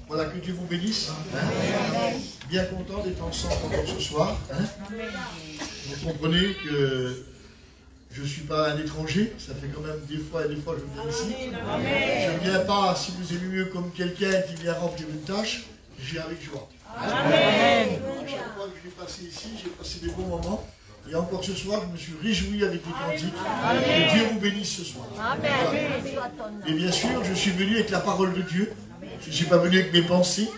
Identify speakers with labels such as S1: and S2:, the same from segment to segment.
S1: Voilà, que Dieu vous bénisse. Hein. Bien content d'être ensemble encore ce soir. Hein. Vous comprenez que je ne suis pas un étranger. Ça fait quand même des fois et des fois je viens ici. Je ne viens pas, si vous aimez mieux, comme quelqu'un qui vient remplir une tâche. Je viens avec joie.
S2: Amen.
S1: À chaque fois que j'ai passé ici, j'ai passé des bons moments. Et encore ce soir, je me suis réjoui avec les cantiques. Que Dieu vous bénisse ce soir.
S2: Amen.
S1: Voilà. Et bien sûr, je suis venu avec la parole de Dieu. Je ne suis pas venu avec mes pensées.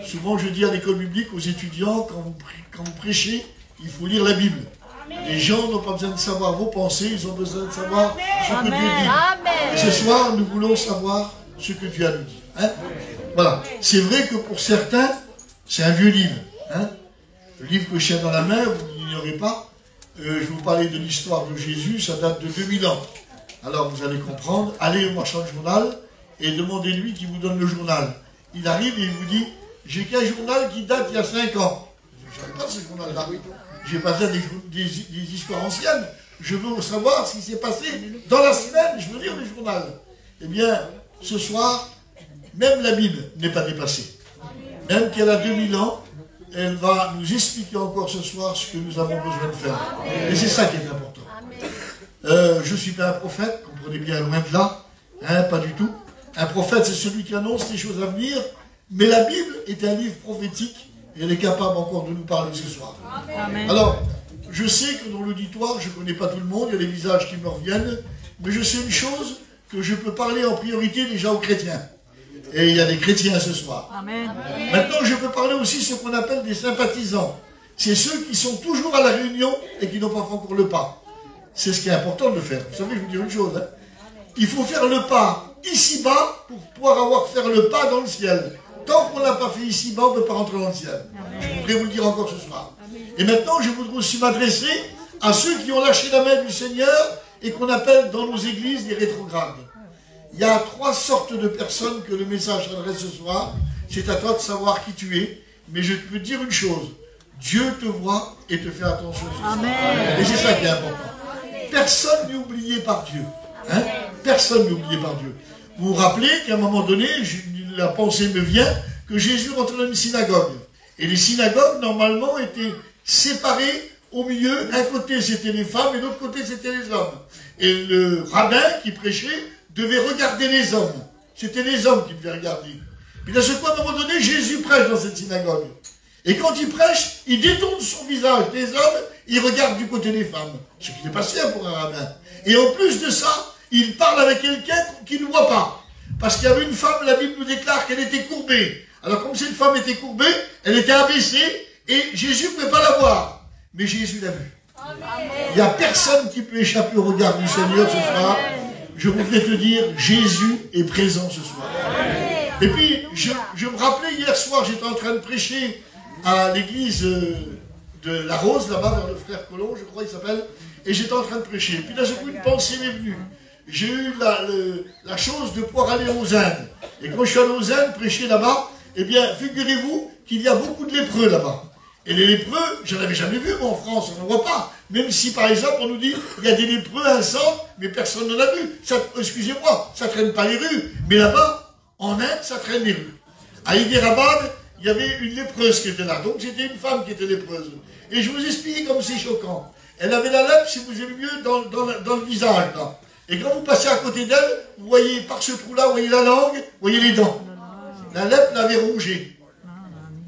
S1: Souvent, je dis à l'école biblique, aux étudiants, quand vous prêchez, il faut lire la Bible. Les gens n'ont pas besoin de savoir vos pensées, ils ont besoin de savoir ce que Dieu dit. Et ce soir, nous voulons savoir ce que Dieu a nous dit. Hein? Voilà. C'est vrai que pour certains, c'est un vieux livre. Hein? Le livre que je tiens dans la main, vous n'ignorez pas. Je vais vous parler de l'histoire de Jésus, ça date de 2000 ans. Alors vous allez comprendre, allez au marchand de journal et demandez-lui qu'il vous donne le journal. Il arrive et il vous dit, j'ai qu'un journal qui date il y a 5 ans. Je ne savais pas ce journal-là. J'ai pas besoin des histoires anciennes. Je veux savoir ce qui s'est passé dans la semaine. Je veux lire le journal. Eh bien, ce soir, même la Bible n'est pas dépassée. Même qu'elle a 2000 ans, elle va nous expliquer encore ce soir ce que nous avons besoin de faire. Et c'est ça qui est important. Je ne suis pas un prophète, comprenez bien, loin de là. Hein, pas du tout. Un prophète, c'est celui qui annonce les choses à venir. Mais la Bible est un livre prophétique. Et elle est capable encore de nous parler ce soir. Amen. Alors, je sais que dans l'auditoire, je ne connais pas tout le monde, il y a des visages qui me reviennent, mais je sais une chose, que je peux parler en priorité déjà aux chrétiens. Et il y a des chrétiens ce soir. Amen. Maintenant, je peux parler aussi ce qu'on appelle des sympathisants. C'est ceux qui sont toujours à la réunion et qui n'ont pas fait encore le pas. C'est ce qui est important de faire. Vous savez, je vais vous dire une chose. Hein. Il faut faire le pas ici-bas pour pouvoir faire le pas dans le ciel. Tant qu'on n'a pas fait ici-bas, on ne peut pas rentrer dans le ciel. Je voudrais vous le dire encore ce soir. Et maintenant, je voudrais aussi m'adresser à ceux qui ont lâché la main du Seigneur et qu'on appelle dans nos églises des rétrogrades. Il y a 3 sortes de personnes que le message adresse ce soir. C'est à toi de savoir qui tu es. Mais je peux te dire une chose. Dieu te voit et te fait attention ce soir. Et c'est ça qui est important. Personne n'est oublié par Dieu. Hein? Personne n'est oublié par Dieu. Vous vous rappelez qu'à un moment donné, la pensée me vient que Jésus rentrait dans une synagogue. Et les synagogues, normalement, étaient séparées au milieu. Un côté, c'était les femmes, et de l'autre côté, c'était les hommes. Et le rabbin qui prêchait devait regarder les hommes. C'était les hommes qui devaient regarder. Puis d'un seul coup, à un moment donné, Jésus prêche dans cette synagogue. Et quand il prêche, il détourne son visage des hommes, il regarde du côté des femmes. Ce qui n'est pas simple pour un rabbin. Et en plus de ça, il parle avec quelqu'un qui ne voit pas. Parce qu'il y avait une femme, la Bible nous déclare qu'elle était courbée. Alors comme cette femme était courbée, elle était abaissée et Jésus ne pouvait pas la voir. Mais Jésus l'a vue. Il n'y a personne qui peut échapper au regard du Seigneur ce soir. Je voudrais te dire, Jésus est présent ce soir. Et puis, je me rappelais hier soir, j'étais en train de prêcher à l'église de La Rose, là-bas, vers le frère Colomb, je crois il s'appelle, et j'étais en train de prêcher. Et puis d'un seul coup, une pensée m'est venue. J'ai eu la chose de pouvoir aller aux Indes. Et quand je suis allé aux Indes, prêcher là-bas, eh bien, figurez-vous qu'il y a beaucoup de lépreux là-bas. Et les lépreux, je n'en avais jamais vu, moi, en France, on n'en voit pas. Même si, par exemple, on nous dit, il y a des lépreux à un centre, mais personne n'en a vu. Excusez-moi, ça ne traîne pas les rues. Mais là-bas, en Inde, ça traîne les rues. À Hyderabad, il y avait une lépreuse qui était là. Donc, c'était une femme qui était lépreuse. Et je vous explique comme c'est choquant. Elle avait la lèpre, si vous aimez mieux, dans le visage, là. Et quand vous passez à côté d'elle, vous voyez par ce trou-là, vous voyez la langue, vous voyez les dents. La lèpre l'avait rongée.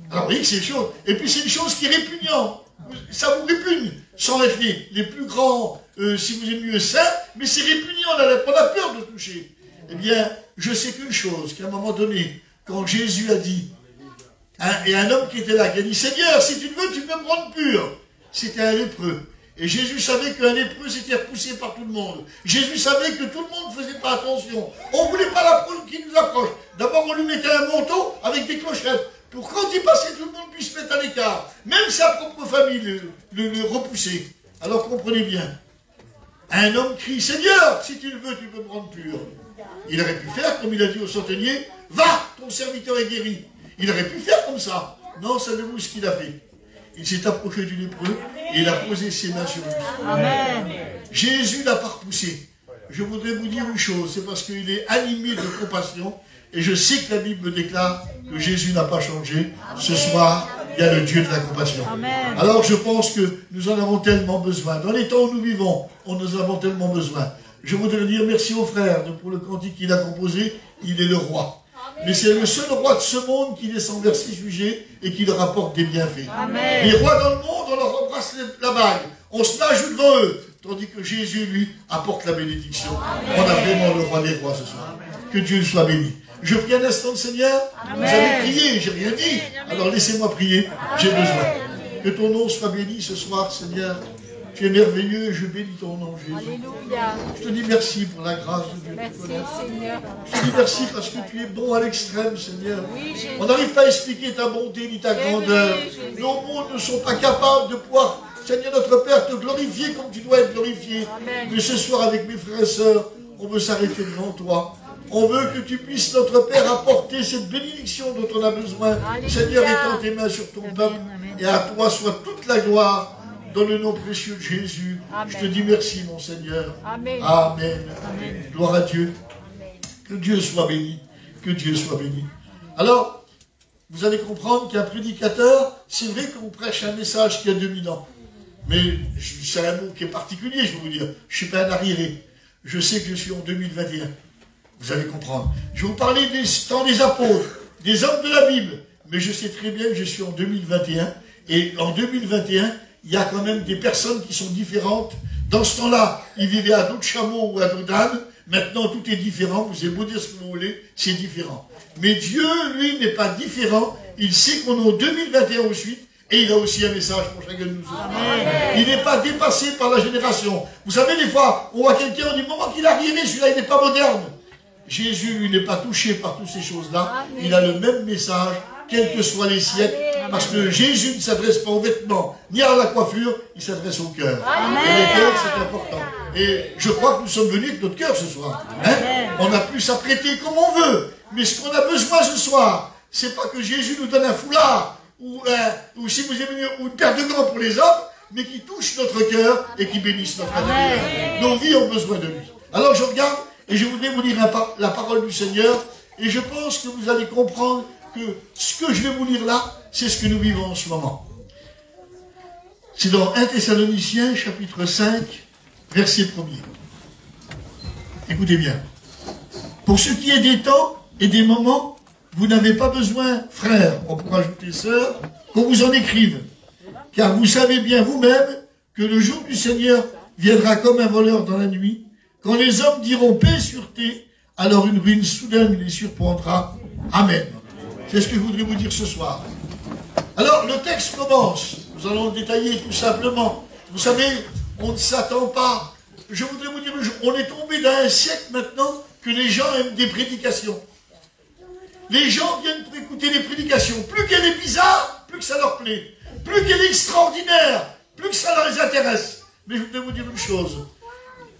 S1: Alors vous voyez que c'est une chose. Et puis c'est une chose qui est répugnante. Ça vous répugne. Sans être les plus grands, si vous aimez mieux, saints, mais c'est répugnant la lèpre. On a peur de toucher. Eh bien, je sais qu'une chose, qu'à un moment donné, quand Jésus a dit, et un homme qui était là, qui a dit, Seigneur, si tu le veux, tu peux me rendre pur. C'était un lépreux. Et Jésus savait qu'un lépreux s'était repoussé par tout le monde. Jésus savait que tout le monde ne faisait pas attention. On ne voulait pas l'approche qui nous approche. D'abord, on lui mettait un manteau avec des clochettes. Pour quand il passait, tout le monde puisse se mettre à l'écart. Même sa propre famille le repoussait. Alors comprenez bien. Un homme crie, Seigneur, si tu le veux, tu peux me rendre pur. Il aurait pu faire, comme il a dit au centenier, va, ton serviteur est guéri. Il aurait pu faire comme ça. Non, savez-vous ce qu'il a fait? Il s'est approché du lépreux et il a posé ses mains sur lui. Amen. Jésus l'a pas repoussé. Je voudrais vous dire une chose, c'est parce qu'il est animé de compassion et je sais que la Bible me déclare que Jésus n'a pas changé. Ce soir, il y a le Dieu de la compassion.
S2: Amen.
S1: Alors je pense que nous en avons tellement besoin. Dans les temps où nous vivons, on nous avons tellement besoin. Je voudrais dire merci au frère pour le cantique qu'il a composé. Il est le roi. Mais c'est le seul roi de ce monde qui descend vers ses sujets et qui leur apporte des bienfaits.
S2: Amen.
S1: Les rois dans le monde, on leur embrasse la bague. On se nage devant eux. Tandis que Jésus, lui, apporte la bénédiction. Amen. On a vraiment le roi des rois ce soir. Que Dieu soit béni. Je prie un instant, Seigneur. Amen. Vous avez prié, j'ai rien dit. Alors laissez-moi prier, j'ai besoin. Que ton nom soit béni ce soir, Seigneur. Tu es merveilleux, je bénis ton nom, Jésus.
S2: Alléluia.
S1: Je te dis merci pour la grâce de Dieu.
S2: Merci, Seigneur.
S1: Je te dis merci parce que tu es bon à l'extrême, Seigneur.
S2: Oui, Jésus.
S1: On n'arrive pas à expliquer ta bonté ni ta grandeur. Nos mots ne sont pas capables de pouvoir, Seigneur notre Père, te glorifier comme tu dois être glorifié.
S2: Amen.
S1: Mais ce soir, avec mes frères et sœurs, on veut s'arrêter devant toi. On veut que tu puisses, notre Père, apporter cette bénédiction dont on a besoin.
S2: Alléluia.
S1: Seigneur, étends tes mains sur ton peuple.
S2: Amen.
S1: Et à toi soit toute la gloire. Dans le nom précieux de Jésus,
S2: Amen.
S1: je te dis merci, mon Seigneur.
S2: Amen.
S1: Amen.
S2: Amen.
S1: Gloire à Dieu. Que Dieu soit béni. Que Dieu soit béni. Alors, vous allez comprendre qu'un prédicateur, c'est vrai qu'on prêche un message qui a 2000 ans. Mais c'est un mot qui est particulier, je vais vous dire. Je ne suis pas un arriéré. Je sais que je suis en 2021. Vous allez comprendre. Je vais vous parler des temps des apôtres, des hommes de la Bible. Mais je sais très bien que je suis en 2021. Et en 2021, il y a quand même des personnes qui sont différentes. Dans ce temps-là, ils vivaient à dos de chameau ou à dos d'âne. Maintenant, tout est différent. Vous avez beau dire ce que vous voulez, c'est différent. Mais Dieu, lui, n'est pas différent. Il sait qu'on est en 2021 ensuite. Et il a aussi un message pour chacun de nous. Il n'est pas dépassé par la génération. Vous savez, des fois, on voit quelqu'un, on dit, moment qu'il est arrivé, celui-là, il n'est pas moderne. Jésus, lui, n'est pas touché par toutes ces choses-là. Il a le même message, quels que soient les siècles. Parce que Jésus ne s'adresse pas aux vêtements, ni à la coiffure, il s'adresse au cœur. Et le cœur, c'est important. Et je crois que nous sommes venus avec notre cœur ce soir. Hein? On a pu s'apprêter comme on veut. Mais ce qu'on a besoin ce soir, c'est pas que Jésus nous donne un foulard, ou si vous aimez mieux, ou une paire de gants pour les hommes, mais qui touche notre cœur et qui bénisse notre intérieur. Nos vies ont besoin de lui. Alors je regarde, et je voudrais vous lire la parole du Seigneur, et je pense que vous allez comprendre que ce que je vais vous lire là, c'est ce que nous vivons en ce moment. C'est dans 1 Thessaloniciens, chapitre 5, verset 1er. Écoutez bien. Pour ce qui est des temps et des moments, vous n'avez pas besoin, frères, on peut rajouter sœurs, qu'on vous en écrive. Car vous savez bien vous-même que le jour du Seigneur viendra comme un voleur dans la nuit. Quand les hommes diront paix et sûreté, alors une ruine soudaine les surprendra. Amen. C'est ce que je voudrais vous dire ce soir. Alors, le texte commence. Nous allons le détailler tout simplement. Vous savez, on ne s'attend pas. Je voudrais vous dire, on est tombé dans un siècle maintenant que les gens aiment des prédications. Les gens viennent pour écouter les prédications. Plus qu'elle est bizarre, plus que ça leur plaît. Plus qu'elle est extraordinaire, plus que ça leur intéresse. Mais je voudrais vous dire une chose.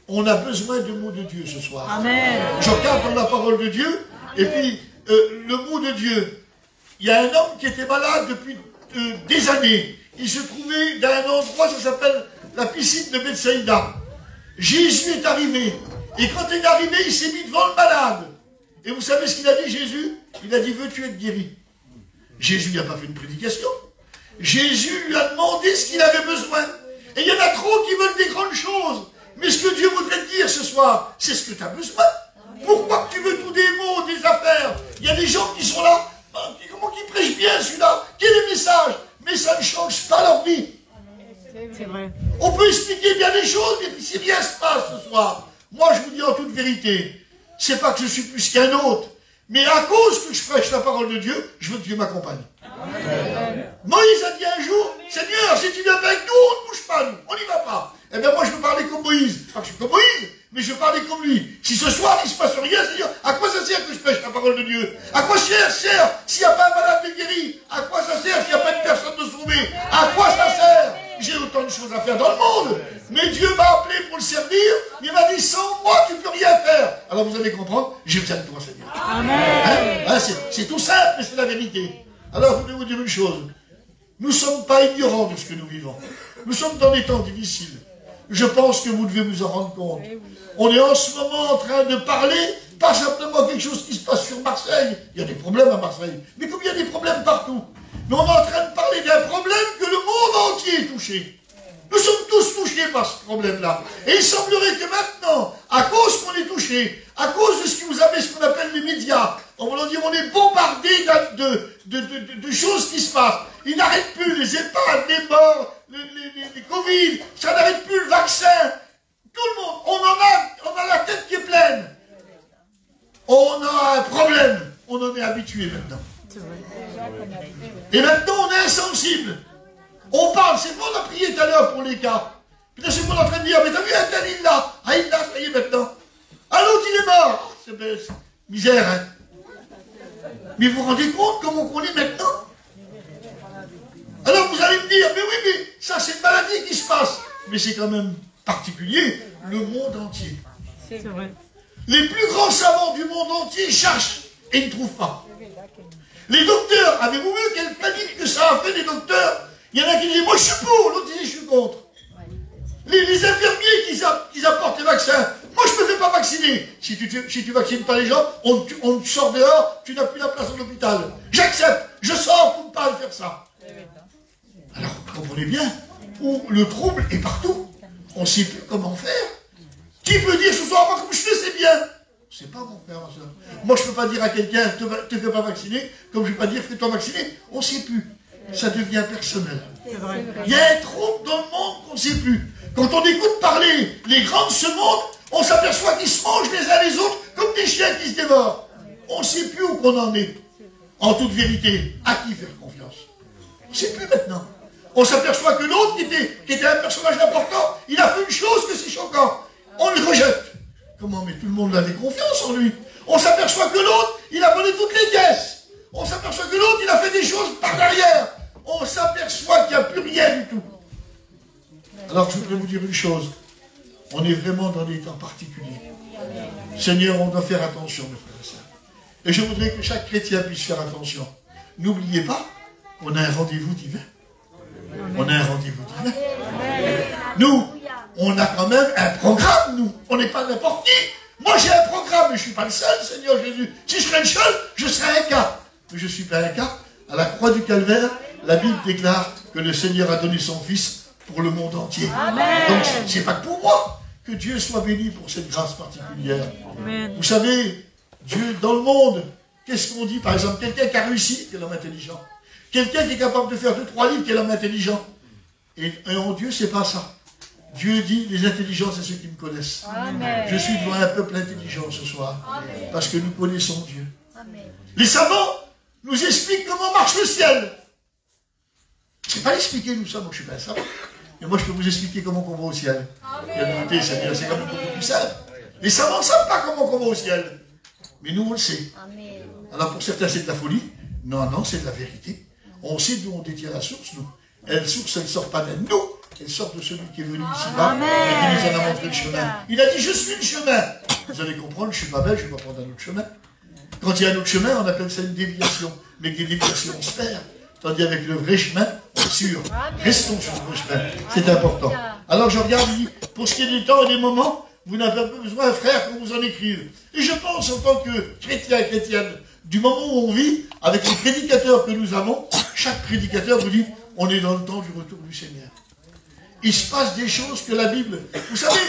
S1: On a besoin du mot de Dieu ce soir. Amen. Je regarde dans la parole de Dieu, et puis le mot de Dieu. Il y a un homme qui était malade depuis des années. Il se trouvait dans un endroit, ça s'appelle la piscine de Bethsaïda. Jésus est arrivé. Et quand il est arrivé, il s'est mis devant le malade. Et vous savez ce qu'il a dit, Jésus? Il a dit, veux-tu être guéri? Jésus n'a pas fait une prédication. Jésus lui a demandé ce qu'il avait besoin. Et il y en a trop qui veulent des grandes choses. Mais ce que Dieu voudrait te dire ce soir, c'est ce que tu as besoin. Pourquoi tu veux tous des mots, des affaires? Il y a des gens qui sont là. Comment qui prêchent bien celui-là? Quel est le message? Mais ça ne change pas leur vie.
S2: C'est vrai.
S1: On peut expliquer bien des choses, mais si rien se passe ce soir, moi je vous dis en toute vérité, c'est pas que je suis plus qu'un autre, mais à cause que je prêche la parole de Dieu, je veux que Dieu m'accompagne. Moïse a dit un jour, Seigneur, si tu viens avec nous, on ne bouge pas, nous, on n'y va pas. Eh bien moi je veux parler comme Moïse, pas que je suis comme Moïse, mais je veux parler comme lui. Si ce soir il ne se passe rien, c'est-à-dire, à quoi ça sert que je prêche la parole de Dieu? À quoi ça sert s'il n'y a pas un malade de guéri? À quoi ça sert s'il n'y a pas une personne de sauvée? À quoi ça sert? J'ai autant de choses à faire dans le monde. Mais Dieu m'a appelé pour le servir. Il m'a dit, sans moi, tu ne peux rien faire. Alors vous allez comprendre, j'ai besoin de toi, Seigneur. Amen. Hein? C'est tout simple, mais c'est la vérité. Alors je voulais vous dire une chose. Nous ne sommes pas ignorants de ce que nous vivons. Nous sommes dans des temps difficiles. Je pense que vous devez vous en rendre compte. On est en ce moment en train de parler, pas simplement quelque chose qui se passe sur Marseille. Il y a des problèmes à Marseille. Mais combien des problèmes partout. Mais on est en train de parler d'un problème que le monde entier est touché. Nous sommes tous touchés par ce problème-là. Et il semblerait que maintenant, à cause qu'on est touché, à cause de ce que vous avez, ce qu'on appelle les médias, on va dire, on est bombardé de choses qui se passent. Ils n'arrêtent plus, les EHPAD, les morts, les Covid, ça n'arrête plus, le vaccin. Tout le monde, on a la tête qui est pleine. On a un problème. On en est habitué maintenant. Et maintenant, on est insensible. On parle, c'est vrai, on a prié tout à l'heure pour les cas. Puis là, c'est qu'on est en train de dire, mais t'as vu un tel, il l'a. Ah, il l'a, ça y est maintenant. Ah, l'autre, il est mort. C'est misère, hein. Mais vous vous rendez compte comment on est maintenant? Alors vous allez me dire, mais oui, mais ça, c'est une maladie qui se passe. Mais c'est quand même particulier, le monde entier.
S2: C'est vrai.
S1: Les plus grands savants du monde entier cherchent et ne trouvent pas. Les docteurs, avez-vous vu quelle panique que ça a fait, les docteurs? Il y en a qui disent, moi je suis pour, l'autre dit, je suis contre. Les infirmiers qui apportent les vaccins, moi je ne me fais pas vacciner. Si tu vaccines pas les gens, on te sort dehors, tu n'as plus la place en hôpital. J'accepte, je sors pour ne pas faire ça. Alors, vous comprenez bien, où le trouble est partout. On ne sait plus comment faire. Qui peut dire ce soir, moi comme je fais, c'est bien? C'est pas mon frère, ma soeur. Moi je ne peux pas dire à quelqu'un, te fais pas vacciner, comme je ne vais pas dire, fais-toi vacciner. On ne sait plus. Ça devient personnel. Il y a un trouble dans le monde qu'on ne sait plus. Quand on écoute parler les grands de ce monde, on s'aperçoit qu'ils se mangent les uns les autres comme des chiens qui se dévorent. On ne sait plus où qu'on en est. En toute vérité, à qui faire confiance? On ne sait plus maintenant. On s'aperçoit que l'autre, qui était un personnage important, il a fait une chose que c'est choquant. On le rejette. Comment? Mais tout le monde avait confiance en lui. On s'aperçoit que l'autre, il a volé toutes les caisses. On s'aperçoit que l'autre, il a fait des choses par derrière. On s'aperçoit qu'il n'y a plus rien du tout. Alors, je voudrais vous dire une chose. On est vraiment dans des temps particuliers. Seigneur, on doit faire attention, mes frères et sœurs. Et je voudrais que chaque chrétien puisse faire attention. N'oubliez pas, on a un rendez-vous divin. On a un rendez-vous divin. Nous, on a quand même un programme, nous. On n'est pas n'importe qui. Moi, j'ai un programme, mais je ne suis pas le seul, Seigneur Jésus. Si je serais le seul, je serais un cas. Mais je ne suis pas un cas. À la croix du Calvaire, la Bible déclare que le Seigneur a donné son Fils pour le monde entier. Amen. Donc, ce n'est pas que pour moi. Que Dieu soit béni pour cette grâce particulière. Amen. Vous savez, Dieu, dans le monde, qu'est-ce qu'on dit? Par exemple, quelqu'un qui a réussi, qui est l'homme intelligent. Quelqu'un qui est capable de faire 2-3 livres, qui est l'homme intelligent. Et en Dieu, c'est pas ça. Dieu dit, les intelligents, c'est ceux qui me connaissent. Amen. Je suis devant un peuple intelligent ce soir. Amen. Parce que nous connaissons Dieu. Amen. Les savants nous expliquent comment marche le ciel. Je ne sais pas l'expliquer, nous ça, moi je suis pas un savant. Mais moi je peux vous expliquer comment on va au ciel. Amen. Et c'est quand même beaucoup plus simple. Les savants ne savent pas comment on va au ciel. Mais nous on le sait. Amen. Alors pour certains c'est de la folie. Non, non, c'est de la vérité. On sait d'où on détient la source, nous. Et la source, elle ne sort pas de nous. Elle sort de celui qui est venu ici-bas et qui nous en a montré le chemin. Il a dit, je suis le chemin. Vous allez comprendre, je ne suis pas belle, je ne vais pas prendre un autre chemin. Quand il y a un autre chemin, on appelle ça une déviation. Mais avec des déviations, on se perd. Tandis avec le vrai chemin, on est sûr. Restons sur le vrai chemin. C'est important. Alors je regarde, il dit, pour ce qui est des temps et des moments, vous n'avez pas besoin, frère, qu'on vous en écrive. Et je pense, en tant que chrétien et chrétienne, du moment où on vit, avec les prédicateurs que nous avons, chaque prédicateur vous dit, on est dans le temps du retour du Seigneur. Il se passe des choses que la Bible... Vous savez,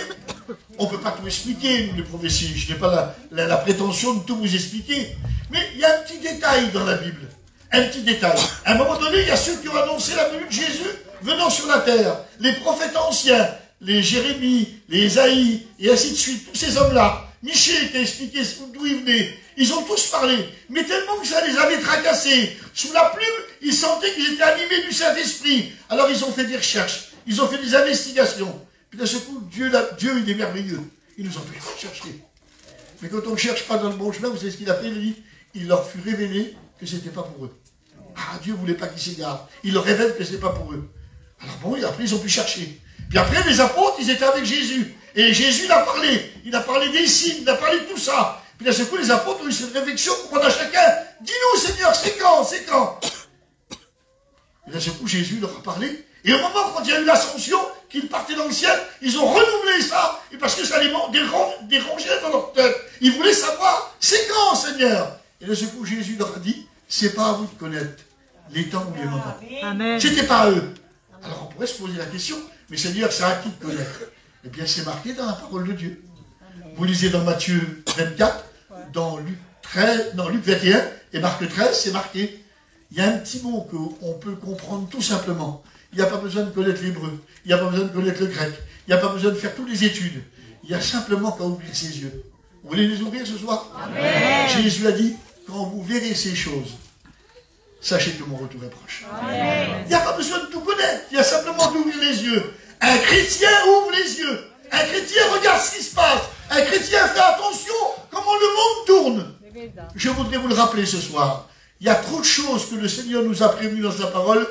S1: on ne peut pas tout expliquer, nous, les prophéties. Je n'ai pas la prétention de tout vous expliquer. Mais il y a un petit détail dans la Bible. Un petit détail. À un moment donné, il y a ceux qui ont annoncé la venue de Jésus venant sur la terre. Les prophètes anciens, les Jérémie, les Ésaïe, et ainsi de suite. Tous ces hommes-là. Michée qui a expliqué d'où ils venaient. Ils ont tous parlé. Mais tellement que ça les avait tracassés. Sous la plume, ils sentaient qu'ils étaient animés du Saint-Esprit. Alors ils ont fait des recherches. Ils ont fait des investigations. Puis d'un seul coup, Dieu, il est merveilleux. Il nous a fait chercher. Mais quand on ne cherche pas dans le bon chemin, vous savez ce qu'il a fait, lui? Il leur fut révélé que ce n'était pas pour eux. Ah, Dieu ne voulait pas qu'ils s'égarent. Il leur révèle que ce n'est pas pour eux. Alors bon, et après, ils ont pu chercher. Puis après, les apôtres, ils étaient avec Jésus. Et Jésus, il a parlé. Il a parlé des signes, il a parlé de tout ça. Puis d'un seul coup, les apôtres ont eu cette réflexion pour prendre à chacun. Dis-nous, Seigneur, c'est quand? C'est quand? Et d'un seul coup, Jésus leur a parlé. Et au moment quand il y a eu l'ascension, qu'ils partaient dans le ciel, ils ont renouvelé ça, et parce que ça les dérangeait dans leur tête. Ils voulaient savoir, c'est quand, Seigneur? Et de ce coup, Jésus leur a dit, c'est pas à vous de connaître les temps ou les moments.
S2: Amen.
S1: C'était pas à eux. Alors on pourrait se poser la question, mais Seigneur, c'est à qui de connaître? Eh bien, c'est marqué dans la parole de Dieu. Vous lisez dans Matthieu 24, dans Luc 21 et Marc 13, c'est marqué. Il y a un petit mot qu'on peut comprendre tout simplement. Il n'y a pas besoin de connaître l'hébreu, il n'y a pas besoin de connaître le grec, il n'y a pas besoin de faire toutes les études. Il y a simplement qu'à ouvrir ses yeux. Vous voulez les ouvrir ce soir?
S2: Amen.
S1: Jésus a dit, quand vous verrez ces choses, sachez que mon retour est proche.
S2: Amen.
S1: Il n'y a pas besoin de tout connaître, il y a simplement d'ouvrir les yeux. Un chrétien ouvre les yeux. Un chrétien regarde ce qui se passe. Un chrétien fait attention comment le monde tourne. Je voudrais vous le rappeler ce soir. Il y a trop de choses que le Seigneur nous a prévues dans sa parole.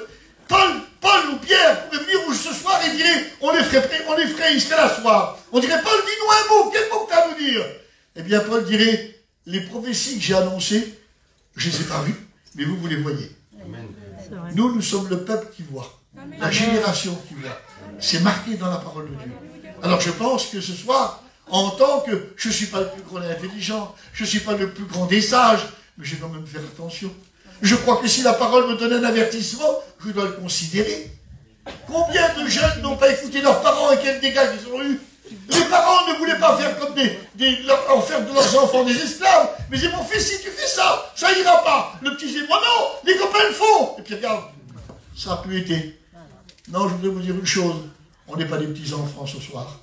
S1: Paul ou Pierre pourraient venir ce soir et dire on les ferait, il serait là ce soir. On dirait Paul, dis-nous un mot, quel mot que tu as à nous dire? Eh bien Paul dirait, les prophéties que j'ai annoncées, je ne les ai pas vues, mais vous les voyez.
S2: Amen.
S1: Nous sommes le peuple qui voit, la génération qui voit. C'est marqué dans la parole de Dieu. Alors je pense que ce soir, en tant que je ne suis pas le plus grand intelligent, je ne suis pas le plus grand des sages, mais je vais quand même faire attention. Je crois que si la parole me donne un avertissement, je dois le considérer. Combien de jeunes n'ont pas écouté leurs parents et quels dégâts ils ont eu? Les parents ne voulaient pas faire comme en faire de leurs enfants des esclaves. Mais c'est mon fils, si tu fais ça, ça ira pas. Le petit dit, moi non, les copains le font. Et puis regarde, ça a pu été. Non, je voudrais vous dire une chose. On n'est pas des petits enfants ce soir.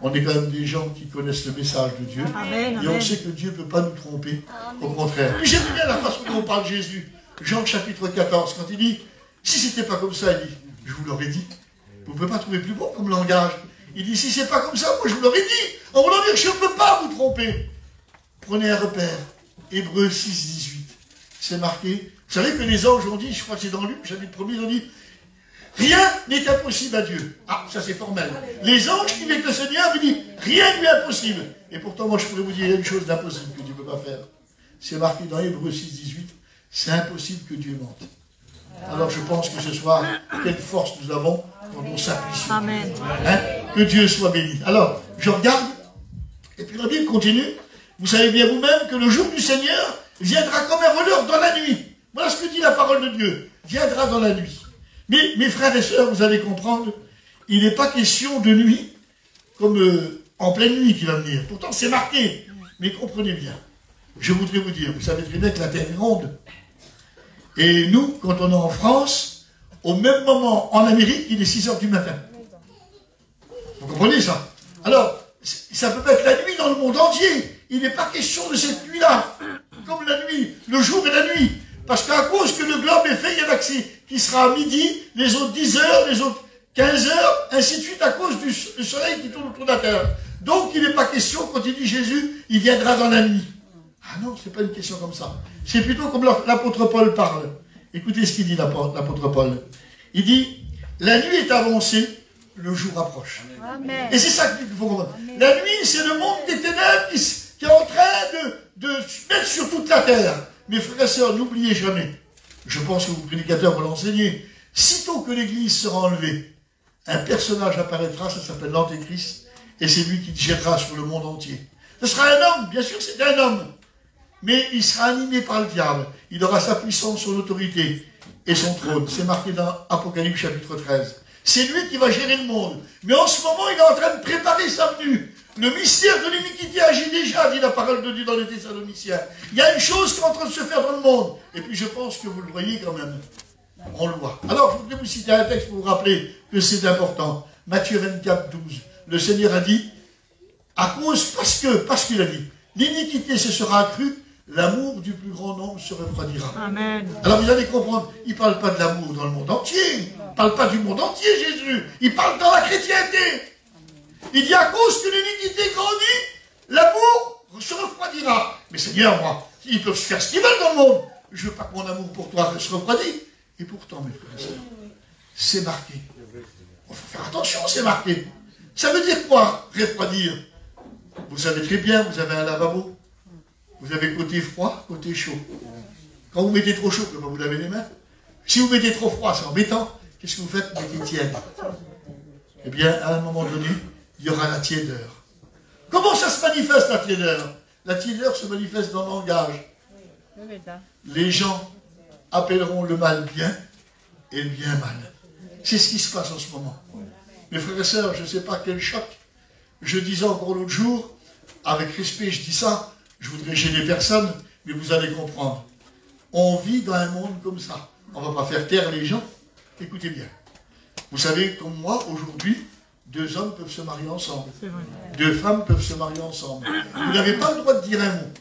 S1: On est quand même des gens qui connaissent le message de Dieu.
S2: Amen.
S1: Et on sait que Dieu ne peut pas nous tromper. Au contraire. Puis j'aime bien la façon dont on parle de Jésus. Jean chapitre 14, quand il dit, si c'était pas comme ça, il dit, je vous l'aurais dit. Vous ne pouvez pas trouver plus beau comme langage. Il dit, si c'est pas comme ça, moi je vous l'aurais dit. En voulant dire que je ne peux pas vous tromper. Prenez un repère. Hébreux 6, 18. C'est marqué. Vous savez que les anges ont dit, je crois que c'est dans Luc, chapitre 1er, ils ont dit, rien n'est impossible à Dieu. Ah, ça c'est formel. Les anges qui viennent avec le Seigneur, ils disent, rien n'est impossible. Et pourtant, moi je pourrais vous dire, il y a une chose d'impossible que Dieu ne peut pas faire. C'est marqué dans Hébreux 6, 18. C'est impossible que Dieu mente. Alors je pense que ce soir, quelle force nous avons quand on s'appuie sur Dieu.
S2: Amen.
S1: Hein? Que Dieu soit béni. Alors, je regarde, et puis la Bible continue. Vous savez bien vous-même que le jour du Seigneur viendra comme un voleur dans la nuit. Voilà ce que dit la parole de Dieu. Viendra dans la nuit. Mais mes frères et sœurs, vous allez comprendre, il n'est pas question de nuit, comme en pleine nuit qu'il va venir. Pourtant c'est marqué. Mais comprenez bien. Je voudrais vous dire, vous savez très bien que la Terre est ronde. Et nous, quand on est en France, au même moment, en Amérique, il est 6 h du matin. Vous comprenez ça? Alors, ça peut pas être la nuit dans le monde entier. Il n'est pas question de cette nuit-là. Comme la nuit, le jour et la nuit. Parce qu'à cause que le globe est fait, il y en a qui sera à midi, les autres 10 h, les autres 15 h, ainsi de suite, à cause du soleil qui tourne autour de la terre. Donc, il n'est pas question, quand il dit Jésus, il viendra dans la nuit. Ah non, c'est pas une question comme ça. C'est plutôt comme l'apôtre Paul parle. Écoutez ce qu'il dit, l'apôtre Paul. Il dit, la nuit est avancée, le jour approche.
S2: Amen.
S1: Et c'est ça qu'il faut comprendre. La nuit, c'est le monde des ténèbres qui est en train de se mettre sur toute la terre. Mes frères et sœurs, n'oubliez jamais, je pense que vous prédicateurs vous l'enseignez, sitôt que l'église sera enlevée, un personnage apparaîtra, ça s'appelle l'Antéchrist, et c'est lui qui gérera sur le monde entier. Ce sera un homme, bien sûr c'est un homme, mais il sera animé par le diable. Il aura sa puissance, son autorité et son trône. C'est marqué dans Apocalypse chapitre 13. C'est lui qui va gérer le monde. Mais en ce moment, il est en train de préparer sa venue. Le mystère de l'iniquité agit déjà, dit la parole de Dieu dans les Thessaloniciens. Il y a une chose qui est en train de se faire dans le monde. Et puis je pense que vous le voyez quand même. On le voit. Alors, je voudrais vous citer un texte pour vous rappeler que c'est important. Matthieu 24, 12. Le Seigneur a dit, parce qu'il a dit, l'iniquité se sera accrue, l'amour du plus grand nombre se refroidira.
S2: Amen.
S1: Alors vous allez comprendre, il ne parle pas de l'amour dans le monde entier. Il ne parle pas du monde entier, Jésus. Il parle dans la chrétienté. Il dit, à cause que l'iniquité grandit, l'amour se refroidira. Mais Seigneur, moi, ils peuvent faire ce qu'ils veulent dans le monde. Je ne veux pas que mon amour pour toi se refroidisse. Et pourtant, mes frères et sœurs, c'est marqué. Il faut faire attention, c'est marqué. Ça veut dire quoi, refroidir? Vous savez très bien, vous avez un lavabo. Vous avez côté froid, côté chaud. Quand vous mettez trop chaud, comment vous lavez les mains? Si vous mettez trop froid, c'est embêtant. Qu'est-ce que vous faites? Vous mettez tiède. Eh bien, à un moment donné, il y aura la tiédeur. Comment ça se manifeste, la tiédeur? La tiédeur se manifeste dans le langage. Les gens appelleront le mal bien et le bien mal. C'est ce qui se passe en ce moment. Mes frères et sœurs, je ne sais pas quel choc. Je disais encore l'autre jour, avec respect, je dis ça, je voudrais gêner personne, mais vous allez comprendre. On vit dans un monde comme ça. On ne va pas faire taire les gens. Écoutez bien. Vous savez, comme moi, aujourd'hui, 2 hommes peuvent se marier ensemble. 2 femmes peuvent se marier ensemble. Vous n'avez pas le droit de dire un mot.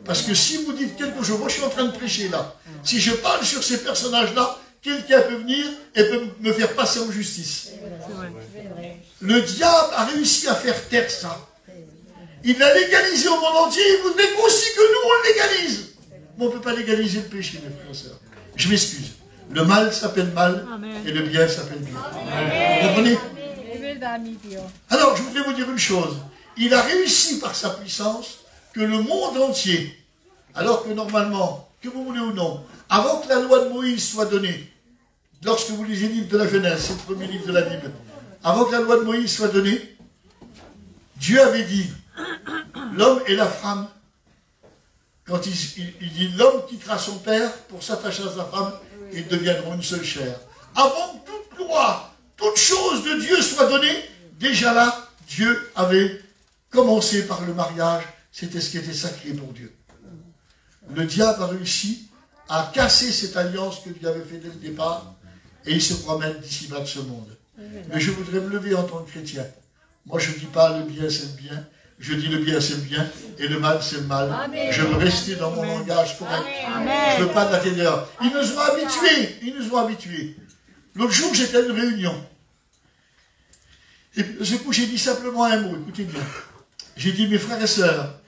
S1: Parce que si vous dites quelque chose, moi je suis en train de prêcher là, si je parle sur ces personnages-là, quelqu'un peut venir et peut me faire passer en justice. Le diable a réussi à faire taire ça. Il l'a légalisé au monde entier, il voudrait aussi que nous on le légalise. Mais on ne peut pas légaliser le péché, mes frères et sœurs. Je m'excuse. Le mal s'appelle mal et le bien s'appelle bien. Vous comprenez? Alors, je voudrais vous dire une chose. Il a réussi par sa puissance que le monde entier, alors que normalement, que vous voulez ou non, avant que la loi de Moïse soit donnée, lorsque vous lisez le livre de la Genèse, c'est le premier livre de la Bible, avant que la loi de Moïse soit donnée, Dieu avait dit, l'homme et la femme, quand il dit l'homme quittera son père pour s'attacher à sa femme, ils deviendront une seule chair. Avant que toute loi, toute chose de Dieu soit donnée, déjà là, Dieu avait commencé par le mariage, c'était ce qui était sacré pour Dieu. Le diable a réussi à casser cette alliance que Dieu avait fait dès le départ, et il se promène d'ici-bas de ce monde. Mais je voudrais me lever en tant que chrétien. Moi, je ne dis pas le bien, c'est le bien. Je dis le bien, c'est le bien, et le mal, c'est le mal. Amen. Je veux rester dans mon langage correct. Amen. Je ne veux pas de la ténèbre. Ils nous ont habitués. Ils nous ont habitués. L'autre jour, j'étais à une réunion. Et ce coup, j'ai dit simplement un mot. Écoutez bien. J'ai dit, mes frères et sœurs,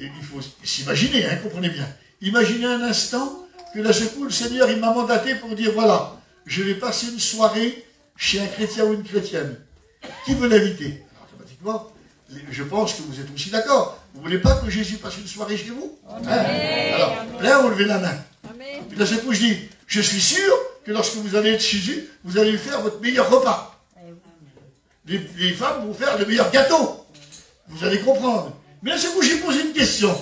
S1: et il faut s'imaginer, hein, comprenez bien. Imaginez un instant que là, ce coup, le Seigneur, il m'a mandaté pour dire, voilà, je vais passer une soirée chez un chrétien ou une chrétienne. Qui veut l'inviter? Automatiquement, je pense que vous êtes aussi d'accord. Vous ne voulez pas que Jésus passe une soirée chez vous? Hein? Alors, là, on levait la main. Amen. Puis là, ce coup, je dis, je suis sûr que lorsque vous allez être chez Jésus, vous allez lui faire votre meilleur repas. Les femmes vont faire le meilleur gâteau. Vous allez comprendre. Mais là, ce coup, j'ai posé une question.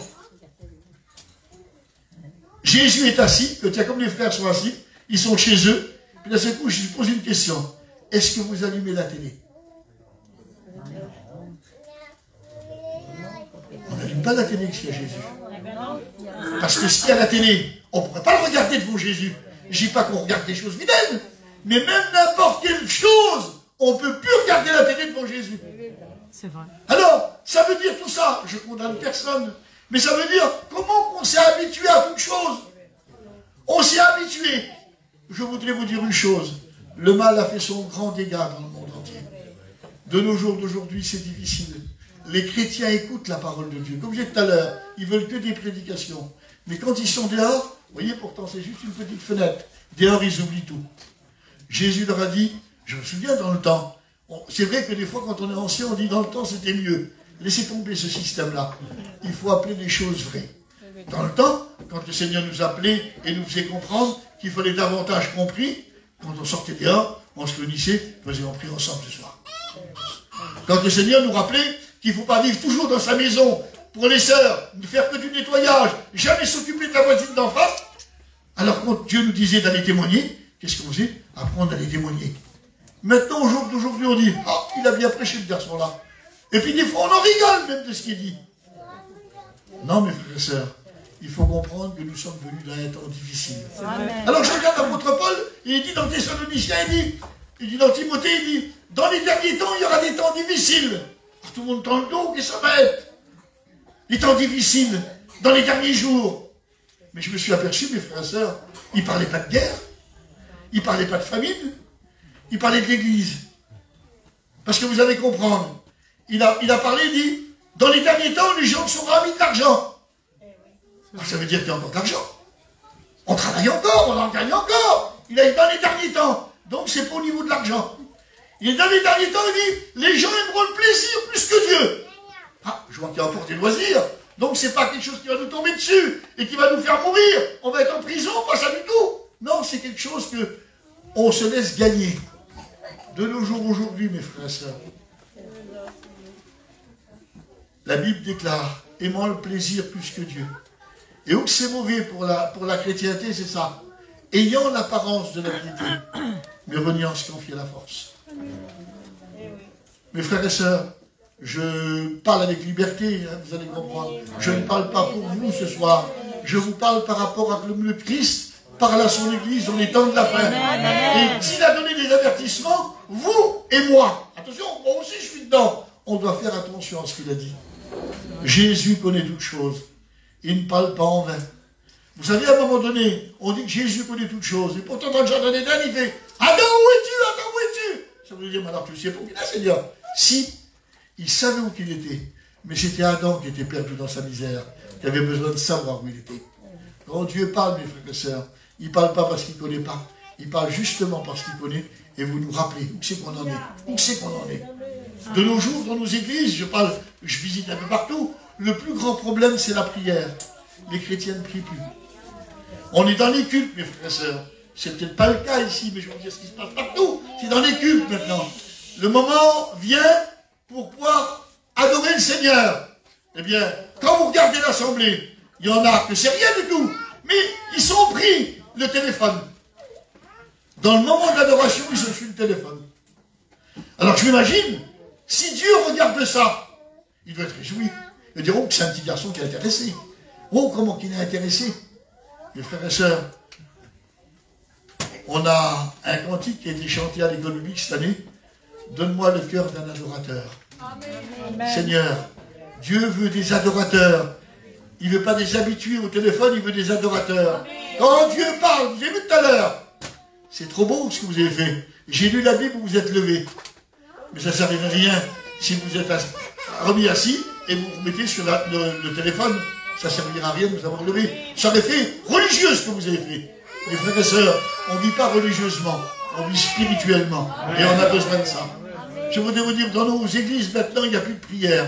S1: Jésus est assis, que tiens, comme les frères sont assis, ils sont chez eux. Puis là, ce coup, j'ai posé une question. Est-ce que vous allumez la télé? On n'allume pas la télé s'il y a Jésus. Parce que s'il y a la télé, on ne pourrait pas le regarder devant Jésus. Je ne dis pas qu'on regarde des choses vilaines, mais même n'importe quelle chose, on ne peut plus regarder la télé devant Jésus.
S2: C'est vrai.
S1: Alors, ça veut dire tout ça, je ne condamne personne, mais ça veut dire comment on s'est habitué à toute chose. On s'est habitué. Je voudrais vous dire une chose, le mal a fait son grand dégât dans le monde entier. De nos jours d'aujourd'hui, c'est difficile. Les chrétiens écoutent la parole de Dieu. Comme je disais tout à l'heure, ils veulent que des prédications. Mais quand ils sont dehors, vous voyez, pourtant c'est juste une petite fenêtre. Dehors, ils oublient tout. Jésus leur a dit, je me souviens dans le temps, c'est vrai que des fois quand on est ancien, on dit dans le temps c'était mieux. Laissez tomber ce système-là. Il faut appeler les choses vraies. Dans le temps, quand le Seigneur nous appelait et nous faisait comprendre qu'il fallait davantage compris, quand on sortait dehors, on se réunissait, on priait ensemble ce soir. Quand le Seigneur nous rappelait qu'il ne faut pas vivre toujours dans sa maison, pour les sœurs, ne faire que du nettoyage, jamais s'occuper de la voisine d'en face. Alors quand Dieu nous disait d'aller témoigner, qu'est-ce qu'on faisait? Apprendre à aller témoigner. Maintenant, au jour d'aujourd'hui, on dit, ah, il a bien prêché le garçon-là. Et puis des fois, on en rigole même de ce qu'il dit. Non, mes frères et sœurs, il faut comprendre que nous sommes venus d'un temps difficile. Alors je regarde l'apôtre Paul, et il dit dans Thessaloniciens, il dit dans Timothée, il dit, dans les derniers temps, il y aura des temps difficiles. Alors, tout le monde tend le dos, que ça va être? Les temps difficiles, dans les derniers jours. Mais je me suis aperçu, mes frères et sœurs, il ne parlait pas de guerre, il ne parlait pas de famine, il parlait de l'Église. Parce que vous allez comprendre, il a parlé, il dit, dans les derniers temps, les gens sont ravis de l'argent. Alors, ça veut dire qu'il y a encore de l'argent. On travaille encore, on en gagne encore. Il a dit dans les derniers temps. Donc c'est pas au niveau de l'argent. Il est dans les derniers temps, il dit, les gens aimeront le plaisir plus que Dieu. Ah, je vois qu'il y a encore des loisirs. Donc c'est pas quelque chose qui va nous tomber dessus et qui va nous faire mourir. On va être en prison, pas ça du tout. Non, c'est quelque chose que on se laisse gagner. De nos jours aujourd'hui, mes frères et sœurs. La Bible déclare, aimant le plaisir plus que Dieu. Et où c'est mauvais pour la chrétienté, c'est ça. Ayant l'apparence de la piété, mais reniant ce qu'en fait la force. Mes frères et sœurs, je parle avec liberté, hein, vous allez comprendre. Je ne parle pas pour vous ce soir. Je vous parle par rapport à comme le Christ parle à son Église dans les temps de la fin. Et s'il a donné des avertissements, vous et moi, attention, moi aussi je suis dedans, on doit faire attention à ce qu'il a dit. Jésus connaît toutes choses. Il ne parle pas en vain. Vous savez, à un moment donné, on dit que Jésus connaît toutes choses. Et pourtant, dans le jardin d'Éden, il fait « Adam, où es-tu? Adam, où es-tu » Ça veut dire, mais alors tu sais pour qui là, Seigneur? Si, il savait où il était. Mais c'était Adam qui était perdu dans sa misère, qui avait besoin de savoir où il était. Quand Dieu parle, mes frères et sœurs, il ne parle pas parce qu'il ne connaît pas. Il parle justement parce qu'il connaît. Et vous nous rappelez où c'est qu'on en est. Où c'est qu'on en est. De nos jours, dans nos églises, je visite un peu partout, le plus grand problème, c'est la prière. Les chrétiens ne prient plus. On est dans les cultes, mes frères et sœurs. C'est peut-être pas le cas ici, mais je vais vous dire ce qui se passe partout. C'est dans les cultes maintenant. Le moment vient pour pouvoir adorer le Seigneur. Eh bien, quand vous regardez l'assemblée, il y en a que c'est rien du tout. Mais ils sont pris le téléphone. Dans le moment de l'adoration, ils ont sur le téléphone. Alors je m'imagine, si Dieu regarde ça, il doit être réjoui. Il diront que c'est un petit garçon qui est intéressé. Oh, comment qu'il est intéressé? Mes frères et sœurs, on a un cantique qui a été chanté à l'école biblique cette année. Donne-moi le cœur d'un adorateur. Amen. Seigneur, Dieu veut des adorateurs. Il ne veut pas des habitués au téléphone, il veut des adorateurs. Amen. Quand Dieu parle, vous avez vu tout à l'heure, c'est trop beau ce que vous avez fait. J'ai lu la Bible, vous vous êtes levé. Mais ça ne servirait à rien si vous êtes remis assis et vous vous mettez sur le téléphone. Ça ne servira à rien de vous avoir levé. Ça aurait fait religieux ce que vous avez fait. Mes frères et sœurs, on ne vit pas religieusement, on vit spirituellement. Et on a besoin de ça. Je voudrais vous dire, dans nos églises maintenant, il n'y a plus de prière.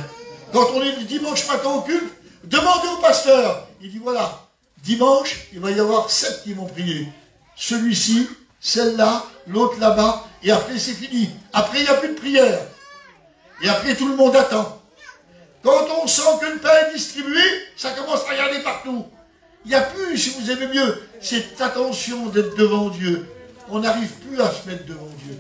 S1: Quand on est le dimanche matin au culte, demandez au pasteur. Il dit voilà, dimanche, il va y avoir 7 qui vont prier. Celui-ci, celle-là, l'autre là-bas, et après c'est fini. Après, il n'y a plus de prière. Et après, tout le monde attend. Quand on sent que le pain est distribué, ça commence à regarder partout. Il n'y a plus, si vous aimez mieux, cette attention d'être devant Dieu. On n'arrive plus à se mettre devant Dieu.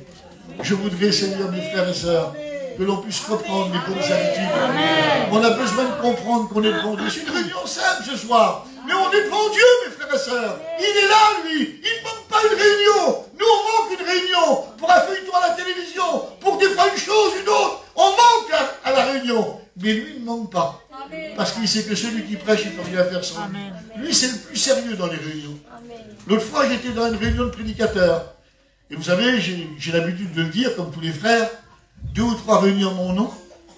S1: Je voudrais, Seigneur, mes frères et sœurs, que l'on puisse reprendre les bonnes habitudes. Amen. On a besoin de comprendre qu'on est devant Dieu. C'est une réunion simple ce soir. Mais on est devant Dieu, mes frères et sœurs. Il est là, lui. Il ne manque pas une réunion. Nous, on manque une réunion pour un feuilleton à la télévision, pour des fois une chose, une autre. On manque à la réunion. Mais lui, il ne manque pas. Amen. Parce qu'il sait que celui qui prêche, il ne peut rien faire sans lui. Lui, c'est le plus sérieux dans les réunions. L'autre fois, j'étais dans une réunion de prédicateurs. Et vous savez, j'ai l'habitude de le dire, comme tous les frères, 2 ou 3 réunions en mon nom,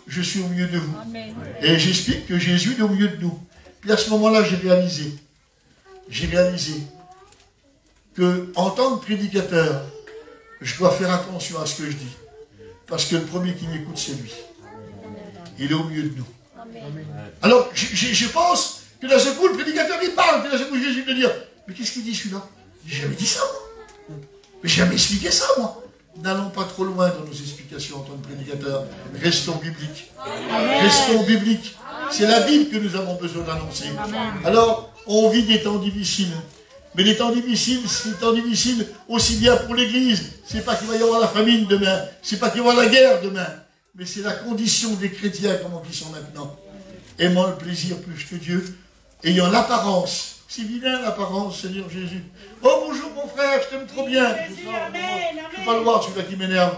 S1: je suis au milieu de vous. Amen. Et j'explique que Jésus est au milieu de nous. Puis à ce moment-là, j'ai réalisé que, en tant que prédicateur, je dois faire attention à ce que je dis. Parce que le premier qui m'écoute, c'est lui. Il est au milieu de nous. Amen. Alors, je pense que d'un seul coup, le prédicateur, il parle, puis d'un seul coup, Jésus peut dire, mais qu'est-ce qu'il dit celui-là? J'ai jamais dit ça, moi. Mais j'ai jamais expliqué ça, moi. N'allons pas trop loin dans nos explications en tant que prédicateurs. Restons bibliques. Amen. Restons bibliques. C'est la Bible que nous avons besoin d'annoncer. Alors, on vit des temps difficiles. Mais les temps difficiles, c'est des temps difficiles aussi bien pour l'Église. C'est pas qu'il va y avoir la famine demain. C'est pas qu'il va y avoir la guerre demain. Mais c'est la condition des chrétiens comment ils sont maintenant. Aimant le plaisir plus que Dieu. Ayant l'apparence. C'est vilain l'apparence, Seigneur Jésus. Oh bonjour mon frère, je t'aime trop bien. Je ne peux pas le voir, celui-là qui m'énerve.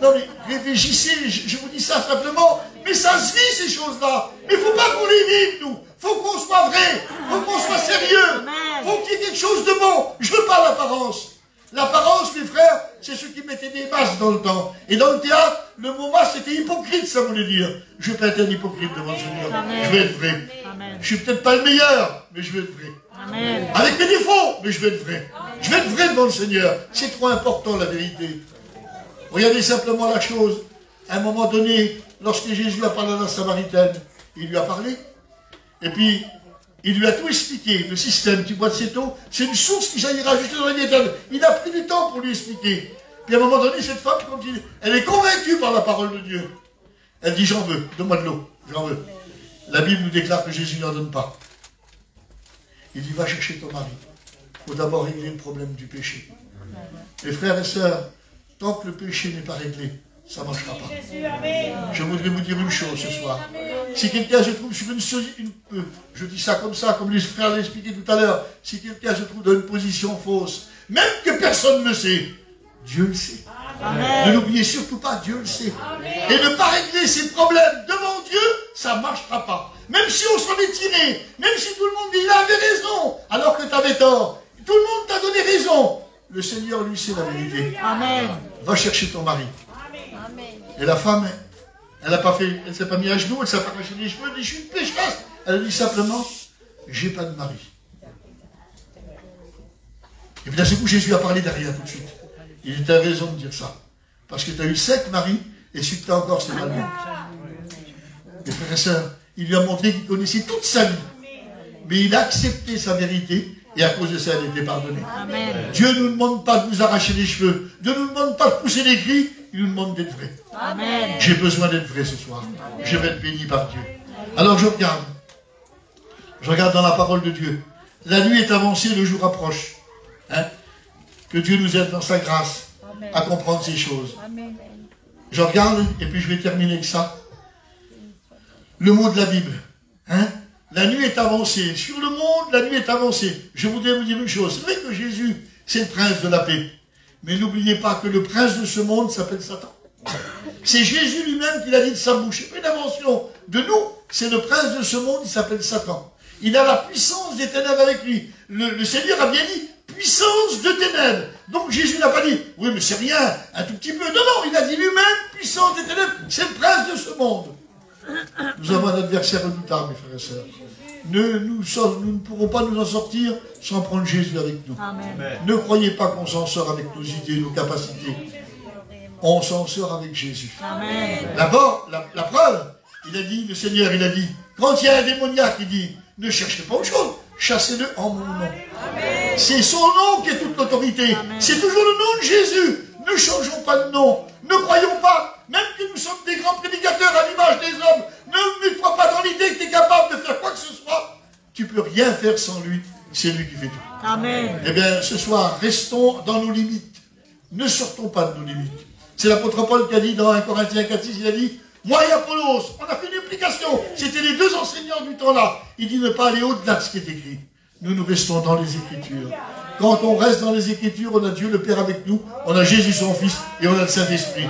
S1: Non mais réfléchissez, je vous dis ça simplement. Mais ça se vit ces choses-là. Mais il ne faut pas qu'on les vive, nous. Il faut qu'on soit vrai. Il faut qu'on soit sérieux. Il faut qu'il y ait quelque chose de bon. Je ne veux pas l'apparence. L'apparence, mes frères, c'est ceux qui mettaient des masques dans le temps. Et dans le théâtre, le mot masque, c'était hypocrite, ça voulait dire. Je ne veux pas être un hypocrite devant le Seigneur. Amen. Je veux être vrai. Amen. Je ne suis peut-être pas le meilleur, mais je veux être vrai. Amen. Avec mes défauts, mais je veux être vrai. Je veux être vrai devant le Seigneur. C'est trop important, la vérité. Regardez simplement la chose. À un moment donné, lorsque Jésus a parlé à la Samaritaine, il lui a parlé. Et puis, il lui a tout expliqué, le système qui boit de cette eau, c'est une source qui jaillira juste dans la vie éternelle. Il a pris du temps pour lui expliquer. Puis à un moment donné, cette femme, elle est convaincue par la parole de Dieu. Elle dit, j'en veux, donne-moi de l'eau, j'en veux. La Bible nous déclare que Jésus n'en donne pas. Il dit, va chercher ton mari. Il faut d'abord régler le problème du péché. Les frères et sœurs, tant que le péché n'est pas réglé, ça ne marchera pas. Je voudrais vous dire une chose ce soir. Si quelqu'un se trouve sur je dis ça, comme les frères l'ont expliqué tout à l'heure, si quelqu'un se trouve dans une position fausse, même que personne ne le sait, Dieu le sait. Amen. Ne l'oubliez surtout pas, Dieu le sait. Amen. Et ne pas régler ses problèmes devant Dieu, ça ne marchera pas. Même si on s'en est tiré, même si tout le monde dit il avait raison, alors que tu avais tort, tout le monde t'a donné raison. Le Seigneur, lui, sait la vérité. Amen. Va chercher ton mari. Amen. Et la femme, elle ne s'est pas mise à genoux, elle ne s'est pas caché les cheveux, elle dit, je suis une pécheresse. Elle dit simplement, j'ai pas de mari. Et puis d'un seul coup, Jésus a parlé derrière tout de suite. Il était raison de dire ça. Parce que tu as eu 7 maris, et si tu as encore, c'est mal. Mes frères et sœurs, il lui a montré qu'il connaissait toute sa vie. Mais il a accepté sa vérité, et à cause de ça, elle était pardonnée. Amen. Dieu ne nous demande pas de nous arracher les cheveux. Dieu ne nous demande pas de pousser des cris. Il nous demande d'être vrai. J'ai besoin d'être vrai ce soir. Amen. Je vais être béni par Dieu. Alors je regarde. Je regarde dans la parole de Dieu. La nuit est avancée, le jour approche. Hein? Que Dieu nous aide dans sa grâce à comprendre ces choses. Amen. Je regarde, et puis je vais terminer avec ça. Le mot de la Bible. Hein? La nuit est avancée. Sur le monde, la nuit est avancée. Je voudrais vous dire une chose. C'est vrai que Jésus, c'est le prince de la paix. Mais n'oubliez pas que le prince de ce monde s'appelle Satan. C'est Jésus lui-même qui l'a dit de sa bouche. C'est pas une invention de nous. C'est le prince de ce monde, il s'appelle Satan. Il a la puissance des ténèbres avec lui. Le Seigneur a bien dit, puissance de ténèbres. Donc Jésus n'a pas dit, oui mais c'est rien, un tout petit peu. Non, non, il a dit lui-même, puissance des ténèbres. C'est le prince de ce monde. Nous avons un adversaire redoutable, mes frères et sœurs. Nous ne pourrons pas nous en sortir sans prendre Jésus avec nous. Amen. Ne croyez pas qu'on s'en sort avec nos idées, nos capacités. On s'en sort avec Jésus. D'abord, la preuve, il a dit, le Seigneur, il a dit, quand il y a un démoniaque qui dit, ne cherchez pas autre chose, chassez-le en mon nom. C'est son nom qui est toute l'autorité. C'est toujours le nom de Jésus. Ne changeons pas de nom. Ne croyons pas. Même que nous sommes des grands prédicateurs à l'image des hommes, ne mets-toi pas dans l'idée que tu es capable de faire quoi que ce soit. Tu ne peux rien faire sans lui. C'est lui qui fait tout. Amen. Eh bien, ce soir, restons dans nos limites. Ne sortons pas de nos limites. C'est l'apôtre Paul qui a dit dans 1 Corinthiens 4,6, il a dit, moi et Apollos, on a fait une application. C'était les deux enseignants du temps-là. Il dit ne pas aller au-delà de ce qui est écrit. Nous restons dans les Écritures. Quand on reste dans les Écritures, on a Dieu le Père avec nous, on a Jésus son Fils et on a le Saint-Esprit.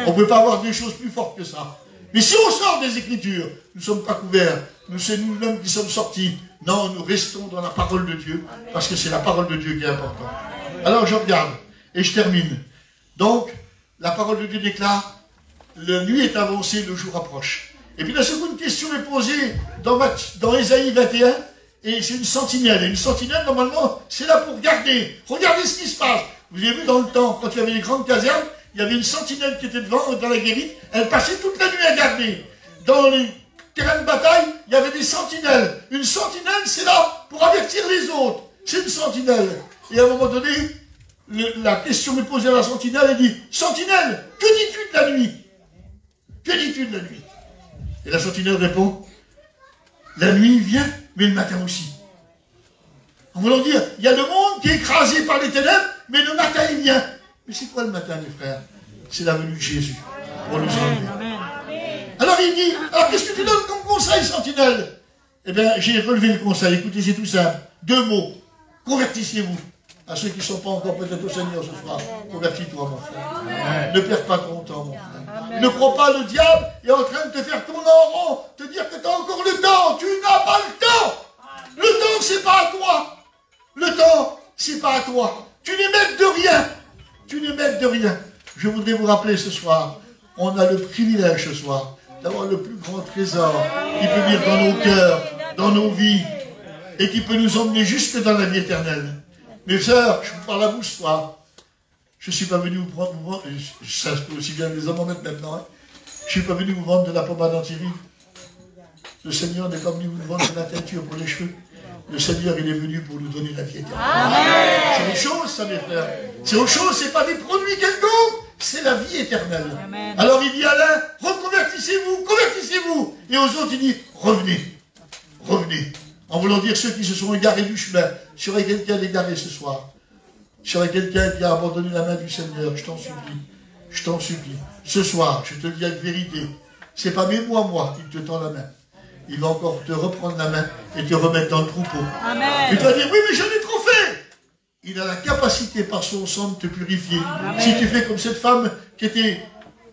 S1: On ne peut pas avoir des choses plus fortes que ça. Mais si on sort des Écritures, nous ne sommes pas couverts. C'est nous-mêmes qui sommes sortis. Non, nous restons dans la parole de Dieu, parce que c'est la parole de Dieu qui est importante. Alors je regarde, et je termine. Donc, la parole de Dieu déclare, la nuit est avancée, le jour approche. Et puis la seconde question est posée dans Ésaïe 21, et c'est une sentinelle. Et une sentinelle, normalement, c'est là pour garder. Regardez ce qui se passe. Vous avez vu dans le temps, quand il y avait les grandes casernes, il y avait une sentinelle qui était devant, dans la guérite. Elle passait toute la nuit à garder. Dans les terrains de bataille, il y avait des sentinelles. Une sentinelle, c'est là pour avertir les autres. C'est une sentinelle. Et à un moment donné, la question est posée à la sentinelle. Elle dit, sentinelle, que dis-tu de la nuit? Que dis-tu de la nuit? Et la sentinelle répond, la nuit vient, mais le matin aussi. En voulant dire, il y a le monde qui est écrasé par les ténèbres, mais le matin il vient. Mais c'est quoi le matin, mes frères? C'est la venue de Jésus pour nous enlever. Alors il dit, alors qu'est-ce que tu donnes comme conseil, sentinelle? Eh bien, j'ai relevé le conseil. Écoutez, c'est tout simple. 2 mots. Convertissez-vous. À ceux qui ne sont pas encore peut-être au Seigneur ce soir, convertis-toi, mon frère. Amen. Ne perds pas ton temps, mon frère. Amen. Ne crois pas, le diable est en train de te faire tourner en rond, te dire que tu as encore le temps. Tu n'as pas le temps. Le temps, c'est pas à toi. Le temps, c'est pas à toi. Tu n'es maître de rien. Tu n'es maître de rien. Je voudrais vous rappeler ce soir, on a le privilège ce soir d'avoir le plus grand trésor qui peut venir dans nos cœurs, dans nos vies, et qui peut nous emmener jusque dans la vie éternelle. Mes sœurs, je vous parle à vous ce soir. Je ne suis pas venu vous vendre, ça se peut aussi bien les hommes en mettre maintenant. Hein. Je ne suis pas venu vous vendre de la pommade anti-rides. Le Seigneur n'est pas venu vous vendre de la teinture pour les cheveux. Le Seigneur, il est venu pour nous donner la vie éternelle. C'est autre chose, ça, mes frères. C'est autre chose, ce n'est pas des produits quelconques, c'est la vie éternelle. Amen. Alors il dit à l'un, reconvertissez-vous, convertissez-vous. Et aux autres, il dit, revenez, revenez, En voulant dire ceux qui se sont égarés du chemin. S'il y aurait quelqu'un d'égaré ce soir, s'il y aurait quelqu'un qui a abandonné la main du Seigneur, je t'en supplie. Je t'en supplie. Ce soir, je te le dis avec vérité, c'est pas même moi qui te tend la main. Il va encore te reprendre la main et te remettre dans le troupeau.
S2: Amen.
S1: Et tu vas dire, oui, mais j'en ai trop fait. Il a la capacité par son sang de te purifier. Amen. Si tu fais comme cette femme qui était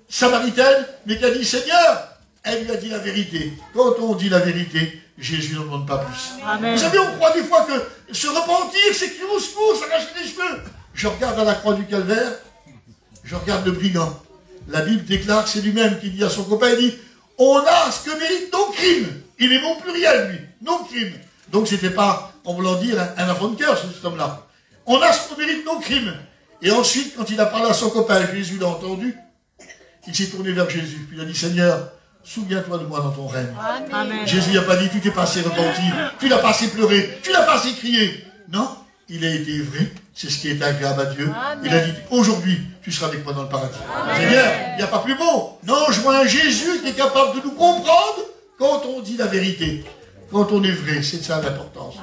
S1: samaritaine, mais qui a dit, Seigneur, elle lui a dit la vérité. Quand on dit la vérité, Jésus n'en demande pas plus. Amen. Vous savez, on croit des fois que se repentir, c'est crier au secours, s'arracher les cheveux. Je regarde à la croix du calvaire, je regarde le brigand. La Bible déclare, c'est lui-même qui dit à son copain, il dit, on a ce que mérite nos crimes. Il est mon pluriel, lui, nos crimes. Donc c'était pas, en voulant dire, un enfant de cœur, cet homme-là. On a ce que mérite nos crimes. Et ensuite, quand il a parlé à son copain, Jésus l'a entendu, il s'est tourné vers Jésus, puis il a dit, Seigneur, souviens-toi de moi dans ton règne. Amen. Jésus n'a pas dit, tu t'es pas assez repenti, tu n'as pas assez pleuré, tu n'as pas assez crié. Non, il a été vrai, c'est ce qui est agréable à Dieu. Amen. Il a dit, aujourd'hui, tu seras avec moi dans le paradis. Seigneur, il n'y a pas plus beau. Non, je vois un Jésus qui est capable de nous comprendre quand on dit la vérité. Quand on est vrai, c'est ça l'importance.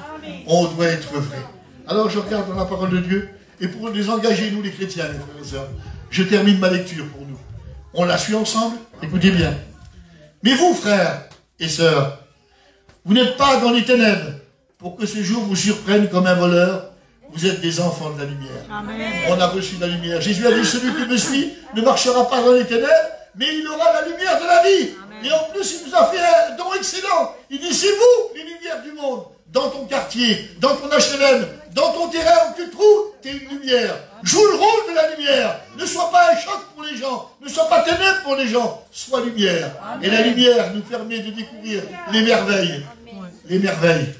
S1: On doit être vrai. Alors je regarde dans la parole de Dieu, et pour les engager, nous les chrétiens, les frères et sœurs, je termine ma lecture pour nous. On la suit ensemble, écoutez bien. Mais vous, frères et sœurs, vous n'êtes pas dans les ténèbres pour que ce jour vous surprenne comme un voleur. Vous êtes des enfants de la lumière. Amen. On a reçu la lumière. Jésus a dit, celui qui me suit ne marchera pas dans les ténèbres, mais il aura la lumière de la vie. Amen. Et en plus, il nous a fait un don excellent. Il dit, c'est vous, les lumières du monde. Dans ton quartier, dans ton HLM, dans ton terrain où tu te trouves, tu es une lumière. Joue le rôle de la lumière. Ne sois pas un choc pour les gens. Ne sois pas ténèbres pour les gens. Sois lumière. Amen. Et la lumière nous permet de découvrir les merveilles. Amen. Les merveilles.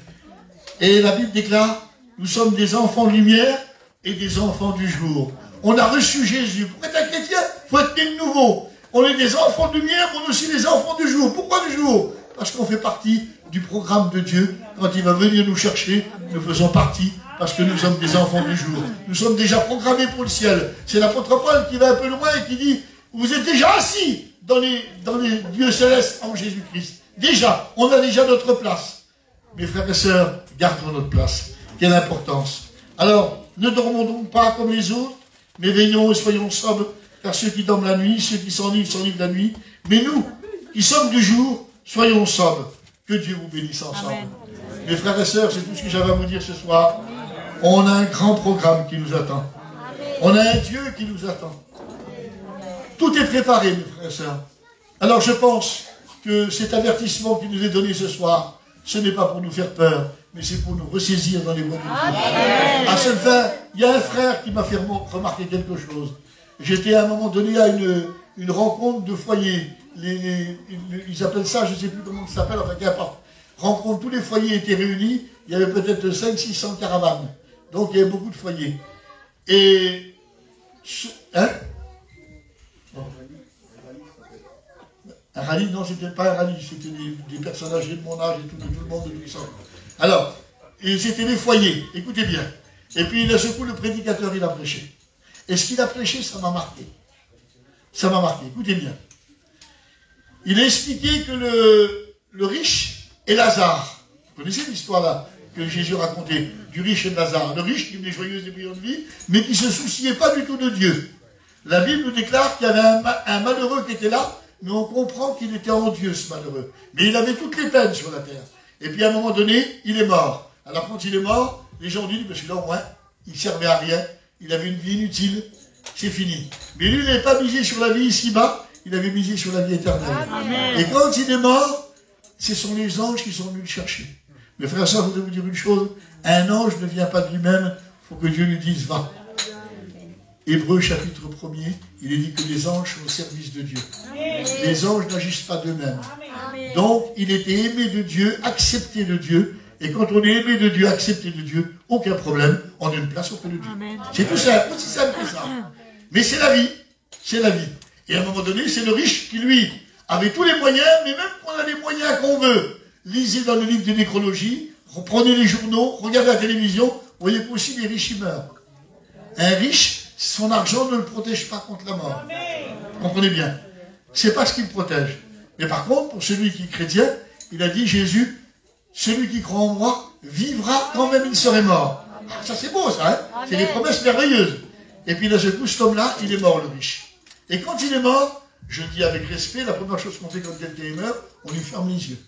S1: Et la Bible déclare, nous sommes des enfants de lumière et des enfants du jour. On a reçu Jésus. Pour être un chrétien, il faut être né de nouveau. On est des enfants de lumière, mais on est aussi des enfants du jour. Pourquoi du jour? Parce qu'on fait partie du programme de Dieu. Quand il va venir nous chercher, nous faisons partie parce que nous sommes des enfants du jour. Nous sommes déjà programmés pour le ciel. C'est l'apôtre Paul qui va un peu loin et qui dit, vous êtes déjà assis dans les dieux célestes en Jésus-Christ. Déjà, on a déjà notre place. Mes frères et sœurs, gardons notre place. Quelle importance. Alors, ne dormons donc pas comme les autres, mais veillons et soyons sobres, car ceux qui dorment la nuit, ceux qui s'enivrent la nuit. Mais nous, qui sommes du jour, soyons sobres. Que Dieu vous bénisse ensemble. Amen. Mes frères et sœurs, c'est tout ce que j'avais à vous dire ce soir. On a un grand programme qui nous attend. On a un Dieu qui nous attend. Tout est préparé, mes frères et sœurs. Alors je pense que cet avertissement qui nous est donné ce soir, ce n'est pas pour nous faire peur, mais c'est pour nous ressaisir dans les voies de Dieu. À cette fin, il y a un frère qui m'a fait remarquer quelque chose. J'étais à un moment donné à une rencontre de foyers. Ils appellent ça, je ne sais plus comment ça s'appelle, enfin qu'importe. Rencontre, tous les foyers étaient réunis, il y avait peut-être 500-600 caravanes. Donc il y avait beaucoup de foyers. Et... Hein? Un rallye? Non, c'était pas un rallye, c'était des personnes âgées de mon âge et tout le monde de tout ça. Alors, c'était les foyers, écoutez bien. Et puis d'un seul coup, le prédicateur, il a prêché. Et ce qu'il a prêché, ça m'a marqué. Ça m'a marqué, écoutez bien. Il a expliqué que le riche et Lazare, vous connaissez l'histoire-là que Jésus racontait, du riche et de Lazare. Le riche qui venait joyeuse et brillante vie, mais qui ne se souciait pas du tout de Dieu. La Bible nous déclare qu'il y avait un malheureux qui était là, mais on comprend qu'il était en Dieu, ce malheureux. Mais il avait toutes les peines sur la terre. Et puis à un moment donné, il est mort. Alors quand il est mort, les gens disent, parce que là au moins, il ne servait à rien, il avait une vie inutile, c'est fini. Mais lui, il n'avait pas misé sur la vie ici-bas, il avait misé sur la vie éternelle. Amen. Et quand il est mort, ce sont les anges qui sont venus le chercher. Mes frères et sœurs, je voudrais vous dire une chose, un ange ne vient pas de lui-même, il faut que Dieu lui dise, va. Hébreux chapitre 1er, il est dit que les anges sont au service de Dieu. Amen. Les anges n'agissent pas d'eux-mêmes. Donc, il était aimé de Dieu, accepté de Dieu, et quand on est aimé de Dieu, accepté de Dieu, aucun problème, on a une place auprès de Dieu. C'est tout simple, aussi simple que ça. Mais c'est la vie, c'est la vie. Et à un moment donné, c'est le riche qui, lui, avait tous les moyens, mais même qu'on a les moyens qu'on veut. Lisez dans le livre de nécrologie, reprenez les journaux, regardez la télévision, vous voyez qu'aussi les riches, ils meurent. Un riche, son argent ne le protège pas contre la mort. Vous comprenez bien. C'est pas ce qu'il protège. Mais par contre, pour celui qui est chrétien, il a dit, Jésus, celui qui croit en moi vivra quand même il serait mort. Ah, ça c'est beau ça, hein, c'est des promesses merveilleuses. Et puis là, ce coup, cet homme-là, il est mort, le riche. Et quand il est mort, je dis avec respect, la première chose qu'on fait quand quelqu'un est mort, on lui ferme les yeux.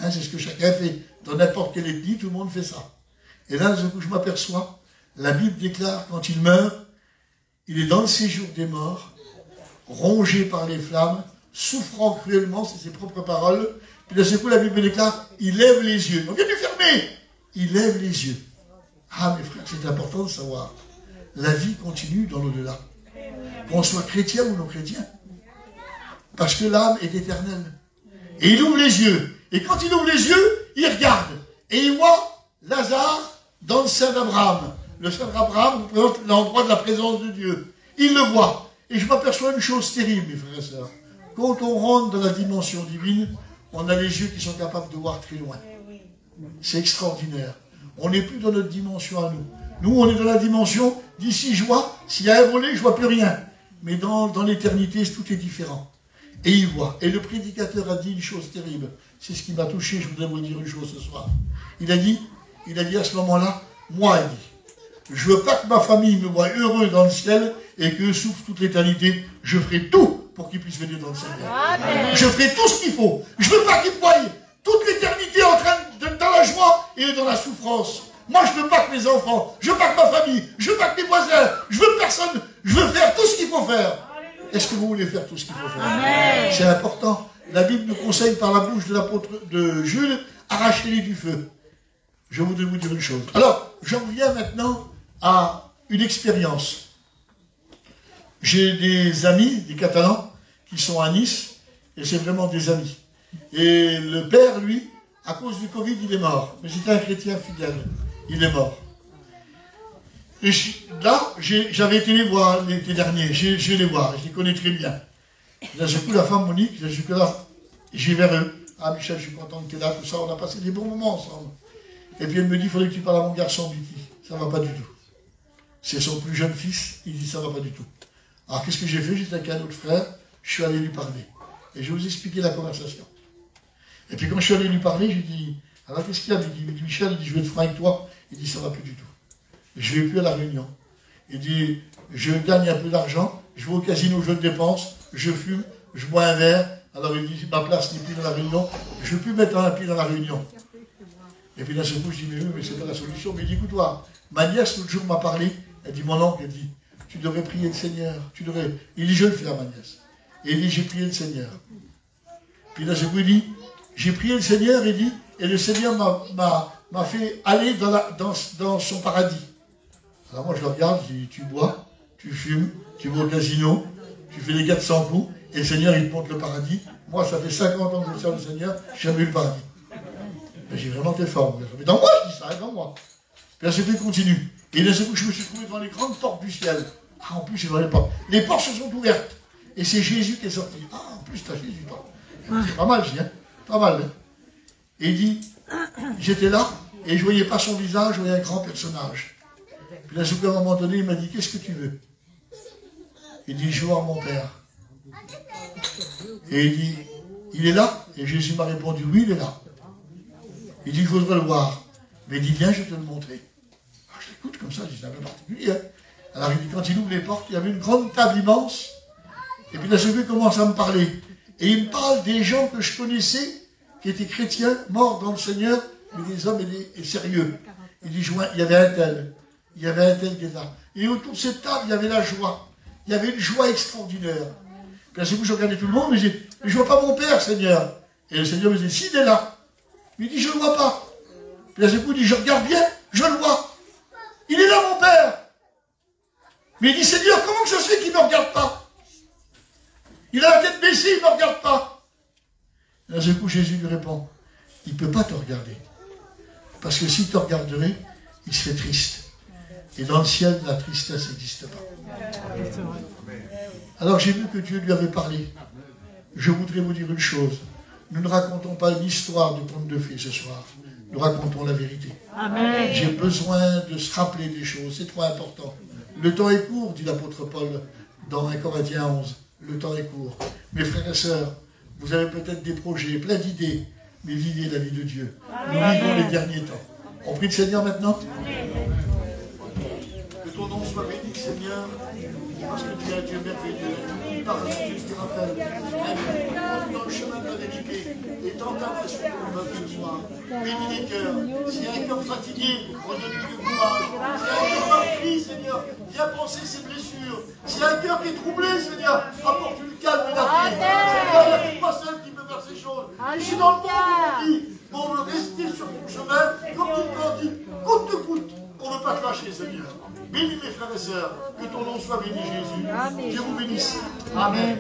S1: Hein, c'est ce que chacun fait. Dans n'importe quelle ethnie, tout le monde fait ça. Et là, ce coup, je m'aperçois, la Bible déclare, quand il meurt, il est dans le séjour des morts, rongé par les flammes, souffrant cruellement, c'est ses propres paroles. Puis d'un seul coup, la Bible déclare, il lève les yeux. On vient de lui fermer. Il lève les yeux. Ah, mes frères, c'est important de savoir. La vie continue dans l'au-delà. Qu'on soit chrétien ou non chrétien. Parce que l'âme est éternelle. Et il ouvre les yeux. Et quand il ouvre les yeux, il regarde. Et il voit Lazare dans le sein d'Abraham. Le sein d'Abraham représente l'endroit de la présence de Dieu. Il le voit. Et je m'aperçois une chose terrible, mes frères et sœurs. Quand on rentre dans la dimension divine, on a les yeux qui sont capables de voir très loin. C'est extraordinaire. On n'est plus dans notre dimension à nous. Nous, on est dans la dimension, d'ici je vois, s'il y a un volet, je ne vois plus rien. Mais dans l'éternité, tout est différent. Et il voit. Et le prédicateur a dit une chose terrible. C'est ce qui m'a touché, je voudrais vous dire une chose ce soir. Il a dit à ce moment-là, moi, il dit, je ne veux pas que ma famille me voie heureux dans le ciel et que souffre toute l'éternité. Je ferai tout pour qu'ils puissent venir dans le Seigneur. Amen. Je ferai tout ce qu'il faut. Je ne veux pas qu'ils me voient toute l'éternité en train de dans la joie et dans la souffrance. Moi, je ne veux pas que mes enfants, je ne veux pas que ma famille, je ne veux pas que mes voisins, je veux personne, je veux faire tout ce qu'il faut faire. Est-ce que vous voulez faire tout ce qu'il faut faire? C'est important. La Bible nous conseille par la bouche de l'apôtre de Jules, arrachez-les du feu. Je voudrais vous dire une chose. Alors, j'en viens maintenant à une expérience. J'ai des amis, des Catalans, qui sont à Nice, et c'est vraiment des amis. Et le père, lui, à cause du Covid, il est mort. Mais c'était un chrétien fidèle. Il est mort. Et là, j'avais été les voir l'été dernier. Je vais les voir, je les connais très bien. Là, j'ai coup la femme Monique, là, jusque-là, j'ai vers eux. Ah, Michel, je suis content que tu es là, tout ça. On a passé des bons moments ensemble. Et puis elle me dit, il faudrait que tu parles à mon garçon, Vicky. Ça ne va pas du tout. C'est son plus jeune fils. Il dit, ça ne va pas du tout. Alors, qu'est-ce que j'ai fait? J'étais avec un autre frère. Je suis allé lui parler. Et je vais vous expliquer la conversation. Et puis quand je suis allé lui parler, j'ai dit, alors qu'est-ce qu'il y a? Il dit, Michel, il dit, je vais être franc avec toi. Il dit, ça ne va plus du tout. Je ne vais plus à la réunion. Il dit, je gagne un peu d'argent, je vais au casino, je le dépense, je fume, je bois un verre. Alors il dit, ma place n'est plus dans la réunion, je ne veux plus mettre un pied dans la réunion. Et puis d'un seul coup, je dis, mais oui, mais c'est pas la solution. Mais il dit, écoute-toi, ma nièce l'autre jour m'a parlé, elle dit, mon oncle, elle dit, tu devrais prier le Seigneur, tu devrais. Il dit, je vais le faire, ma nièce. Et il dit, j'ai prié le Seigneur. Puis d'un seul coup, il dit, j'ai prié le Seigneur, il dit, et le Seigneur m'a fait aller dans son paradis. Alors moi je le regarde, je dis, tu bois, tu fumes, tu vas au casino, tu fais les 400 coups, et le Seigneur il te montre le paradis. Moi ça fait 50 ans que je sers le Seigneur, j'ai jamais eu le paradis. Mais j'ai vraiment été fort. Mais dans moi je dis ça, dans moi. Puis là c'était continue. Et d'un seul coup je me suis trouvé devant les grandes portes du ciel. Ah en plus c'est dans les portes. Les portes se sont ouvertes. Et c'est Jésus qui est sorti. Ah en plus t'as Jésus toi. C'est pas mal, je dis, hein. Pas mal. Hein. Et il dit, j'étais là, et je ne voyais pas son visage, je voyais un grand personnage. Puis là, à un moment donné, il m'a dit, qu'est-ce que tu veux? Il dit, je veux voir mon père. Et il dit, il est là? Et Jésus m'a répondu, oui, il est là. Il dit, je voudrais le voir. Mais il dit, viens, je vais te le montrer. Alors, je l'écoute comme ça, je dis, c'est un peu particulier. Hein. Alors il dit, quand il ouvre les portes, il y avait une grande table immense. Et puis là, ce vieux commence à me parler. Et il me parle des gens que je connaissais, qui étaient chrétiens, morts dans le Seigneur, mais des hommes et sérieux. Il dit, il y avait un tel qui était là. Et autour de cette table, il y avait la joie. Il y avait une joie extraordinaire. Puis à ce coup, je regardais tout le monde, mais je ne vois pas mon père, Seigneur. Et le Seigneur me dit, si, il est là. Il dit, je ne le vois pas. Puis à ce coup, il dit, je regarde bien, je le vois. Il est là, mon père. Mais il dit, Seigneur, comment que ça se fait qu'il ne me regarde pas? Il a la tête baissée, il ne me regarde pas. Et à ce coup, Jésus lui répond, il ne peut pas te regarder. Parce que s'il te regarderait, il serait triste. Et dans le ciel, la tristesse n'existe pas. Alors j'ai vu que Dieu lui avait parlé. Je voudrais vous dire une chose. Nous ne racontons pas une histoire de conte de fées ce soir. Nous racontons la vérité. J'ai besoin de se rappeler des choses. C'est trop important. Le temps est court, dit l'apôtre Paul dans 1 Corinthiens 11. Le temps est court. Mes frères et sœurs, vous avez peut-être des projets, plein d'idées. mais vivez la vie de Dieu. Nous vivons les derniers temps. On prie le Seigneur maintenant. Que ton nom soit béni, Seigneur, parce que tu es un Dieu merveilleux. Par ce que tu rappelles, dans le chemin de la vérité, et tant ta main sur ton peuple ce soir. Bénis les cœurs. S'il y a un cœur fatigué, redonne-lui le courage. S'il y a un cœur meurtri, Seigneur, viens penser ses blessures. S'il y a un cœur qui est troublé, Seigneur, apporte-lui le calme et la paix. Seigneur, il n'y a que toi seul qui peut faire ces choses. Je suis dans le monde, on dit, on veut rester sur ton chemin, comme tu le dis, coûte que coûte. On ne veut pas te lâcher, Seigneur. Bénis mes frères et sœurs. Que ton nom soit béni, Jésus. Dieu vous bénisse. Amen.